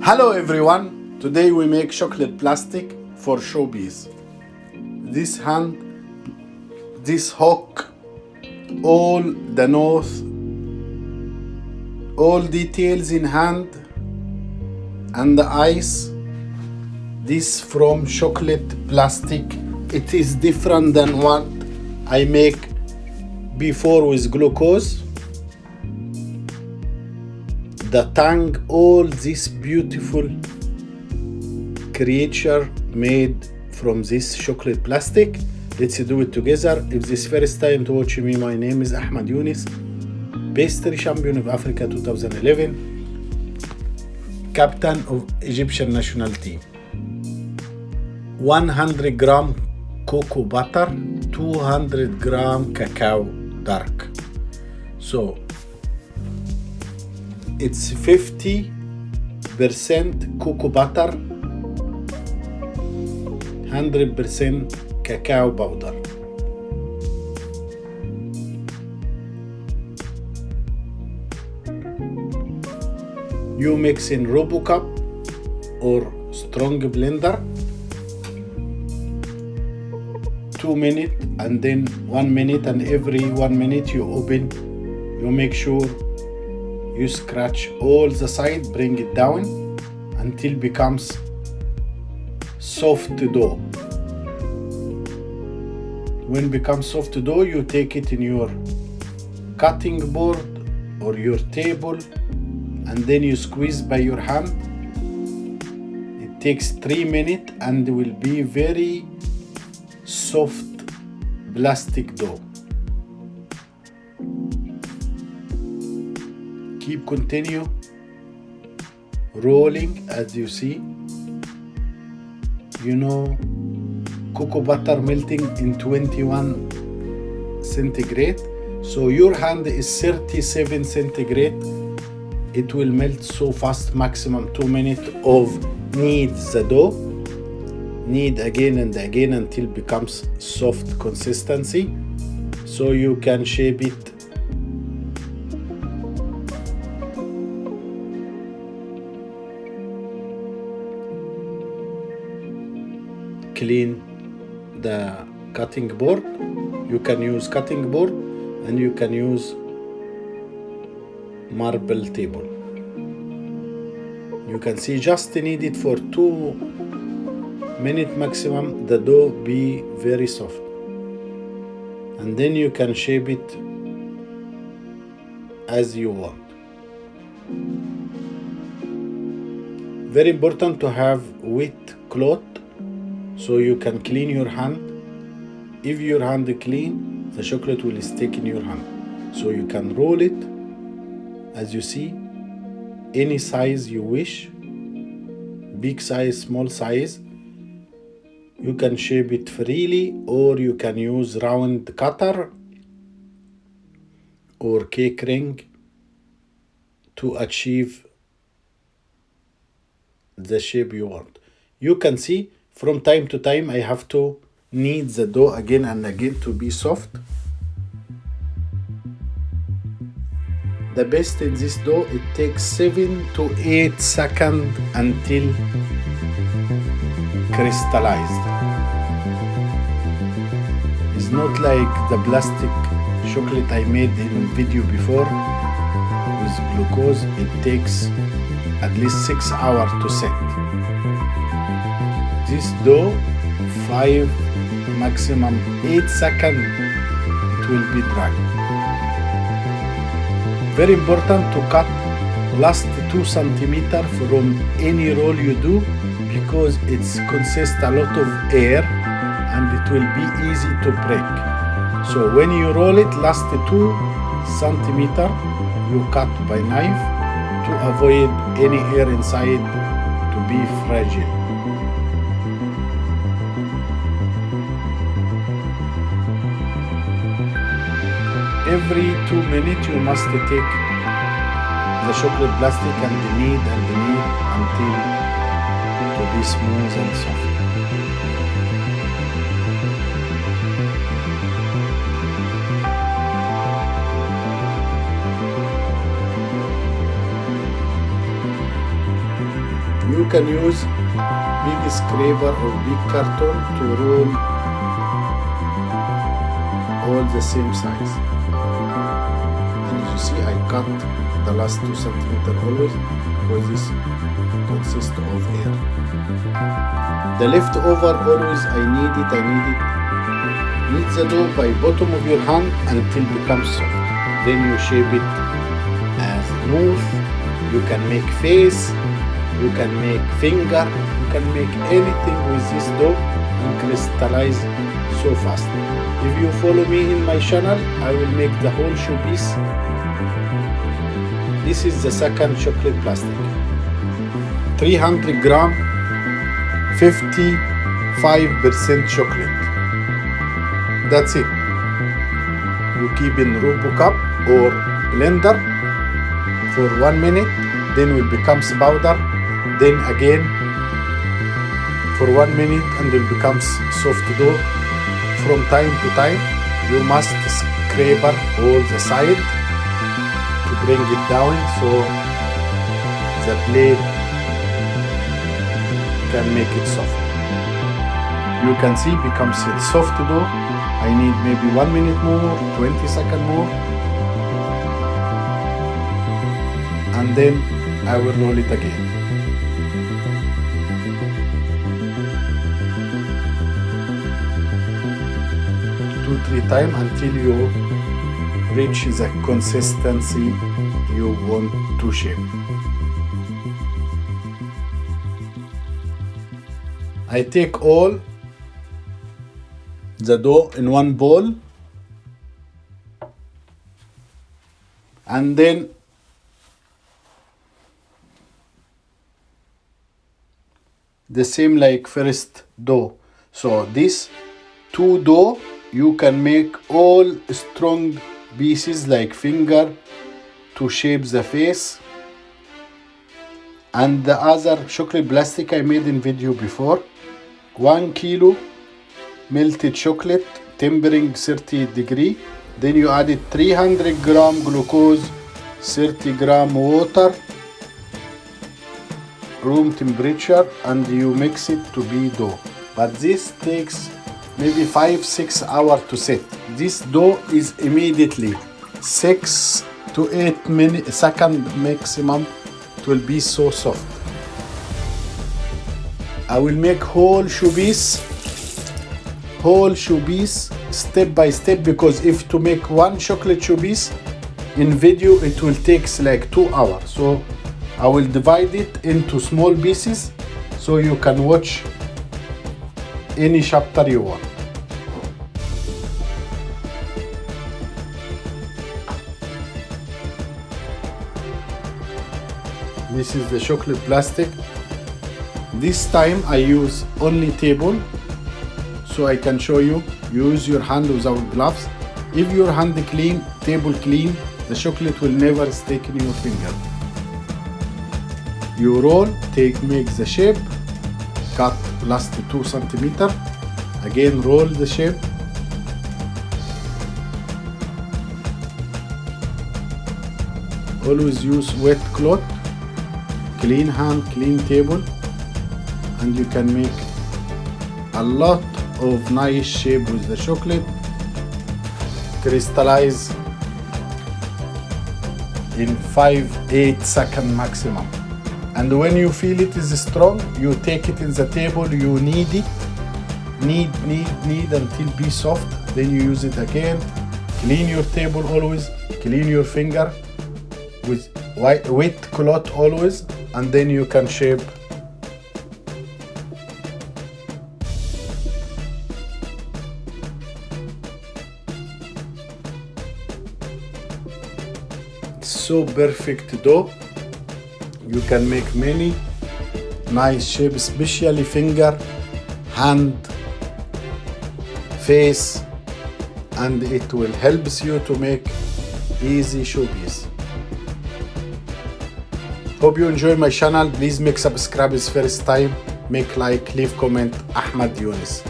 Hello everyone, today we make chocolate plastic for showpiece. This hand, this hook, all the nose, all details in hand, and the eyes. This from chocolate plastic. It is different than what I make before with glucose. The tongue, all this beautiful creature made from this chocolate plastic. Let's do it together. If this first time to watch me, my name is Ahmed Younis, pastry champion of Africa 2011, captain of Egyptian national team. 100 gram cocoa butter, 200 gram cacao dark. So it's 50% cocoa butter, 100% cacao powder. You mix in RoboCup or strong blender, 2 minutes and then 1 minute, and every 1 minute you open, you make sure you scratch all the side, bring it down until it becomes soft dough. When it becomes soft dough, you take it in your cutting board or your table, and then you squeeze by your hand. It takes 3 minutes and will be very soft plastic dough. Keep continue rolling. As you see, cocoa butter melting in 21 centigrade, so your hand is 37 centigrade. It will melt so fast, maximum 2 minutes of knead the dough, knead again and again until it becomes soft consistency, so you can shape it. Clean the cutting board. You can use cutting board and you can use marble table. You can see just knead it for 2 minutes maximum. The dough be very soft, and then you can shape it as you want. Very important to have wet cloth so you can clean your hand. If your hand is clean, the chocolate will stick in your hand. So you can roll it, as you see, any size you wish, big size, small size. You can shape it freely, or you can use round cutter or cake ring to achieve the shape you want. You can see from time to time I have to knead the dough again and again to be soft. The best in this dough, it takes 7 to 8 seconds until crystallized. It's not like the plastic chocolate I made in video before with glucose. It takes at least 6 hours to set. This dough, 5 maximum 8 seconds, it will be dry. Very important to cut last 2 centimeters from any roll you do, because it consists a lot of air and it will be easy to break. So when you roll it, last 2 centimeters, you cut by knife to avoid any air inside to be fragile. Every 2 minutes you must take the chocolate plastic and knead until to be smooth and soft. You can use big scraper or big carton to roll all the same size. And as you see, I cut the last 2 centimeters always, because this consists of air. The leftover always I need it. Knead the dough by bottom of your hand until it becomes soft. Then you shape it as smooth. You can make face, you can make finger, you can make anything with this dough and crystallize so fast. If you follow me in my channel, I will make the whole showpiece. This is the second chocolate plastic. 300 gram, 55% chocolate. That's it. You keep in Robo cup or blender for 1 minute, then it becomes powder. Then again for 1 minute and it becomes soft dough. From time to time, you must scrape all the side to bring it down so the blade can make it soft. You can see it becomes soft dough. I need maybe 1 minute more, 20 seconds more, and then I will roll it again. 2-3 times until you reach the consistency you want to shape. I take all the dough in one bowl and then the same like first dough. So this 2 dough you can make all strong pieces like finger to shape the face, and the other chocolate plastic I made in video before. 1 kilo melted chocolate, tempering 30 degree. Then you added 300 gram glucose, 30 gram water, room temperature, and you mix it to be dough. But this takes maybe 5-6 hours to set. This dough is immediately 6 to 8 seconds maximum. It will be so soft. I will make whole showpiece step by step, because if to make one chocolate showpiece in video it will take like 2 hours. So I will divide it into small pieces so you can watch any chapter you want. This is the chocolate plastic. This time I use only table so I can show you. Use your hand without gloves. If your hand clean, table clean, the chocolate will never stick in your finger. You roll, make the shape, cut last 2 centimeters. Again roll the shape. Always use wet cloth, clean hand, clean table, and you can make a lot of nice shape with the chocolate. Crystallize in 5-8 seconds maximum. And when you feel it is strong, you take it in the table, you knead it, knead until be soft. Then you use it again. Clean your table always, clean your finger with wet cloth always, and then you can shape. So perfect dough. You can make many nice shapes, especially finger, hand, face, and it will help you to make easy showpiece. Hope you enjoy my channel. Please make subscribe is first time. Make like, leave comment. Ahmed Younes.